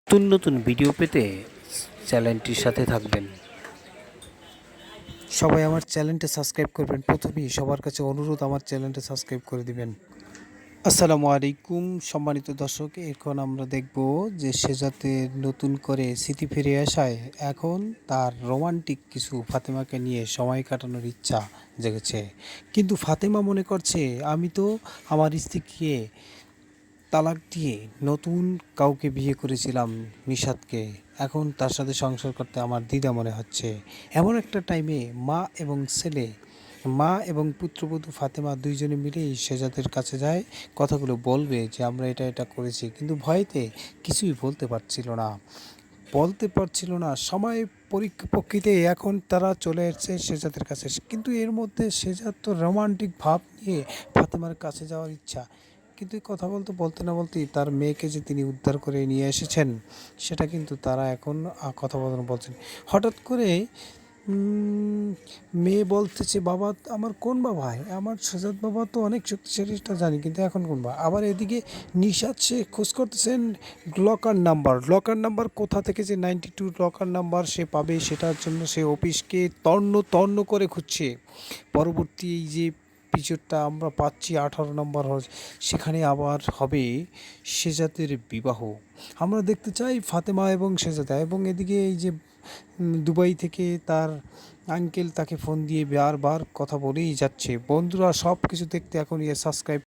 নতুন নতুন ভিডিও পেতে চ্যানেলটির সাথে থাকবেন। সবাই আমার চ্যানেলটা সাবস্ক্রাইব করবেন। প্রথমেই সবার কাছে অনুরোধ, আমার চ্যানেলটা সাবস্ক্রাইব করে দিবেন। আসসালামু আলাইকুম সম্মানিত দর্শক, এখন আমরা দেখব যে শেজাতের নতুন করে স্মৃতি ফিরে আসায় এখন তার রোমান্টিক কিছু ফাতেমাকে নিয়ে সময় কাটানোর ইচ্ছা জেগেছে। কিন্তু ফাতেমা মনে করছে, আমি তো আমার স্ত্রীকে তালাক দিয়ে নতুন কাউকে বিয়ে করেছিলাম, নিশাদকে। এখন তার সাথে সংসার করতে আমার দ্বিধা মনে হচ্ছে। এমন একটা টাইমে মা এবং পুত্রবধূ ফাতেমা দুইজনে মিলেই শেজাদের কাছে যায়, কথাগুলো বলবে যে আমরা এটা এটা করেছি, কিন্তু ভয়েতে কিছুই বলতে পারছিল না। সময় পরিপ্রেক্ষিতে এখন তারা চলে এসেছে শেজাদের কাছে, কিন্তু এর মধ্যে শেজাদ তো রোমান্টিক ভাব নিয়ে ফাতেমার কাছে যাওয়ার ইচ্ছা। কিন্তু এই কথা বলতে বলতে না বলতেই তার মেয়েকে যে তিনি উদ্ধার করে নিয়ে এসেছেন, সেটা কিন্তু তারা এখন কথা বলছেন। হঠাৎ করে মেয়ে বলতেছে, বাবা আমার কোন বাবা হয়, আমার শেজাদ বাবা তো অনেক শক্তিশালী, এটা জানি, কিন্তু এখন কোন বাবা। আবার এদিকে নিশাদ সে খোঁজ করতেছেন লকার নাম্বার কোথা থেকে যে 92 লকার নাম্বার সে পাবে, সেটার জন্য সে অফিসকে তন্ন করে খুঁজছে। পরবর্তী এই যে পিকচারটা আমরা পাচ্ছি 18 নম্বর সেখানে আবার হবে শেজাতের বিবাহ। আমরা দেখতে চাই ফাতেমা এবং শেজাদা, এবং এদিকে এই যে দুবাই থেকে তার আঙ্কেল তাকে ফোন দিয়ে বারবার কথা বলেই যাচ্ছে। বন্ধুরা, সব কিছু দেখতে এখন সাবস্ক্রাইব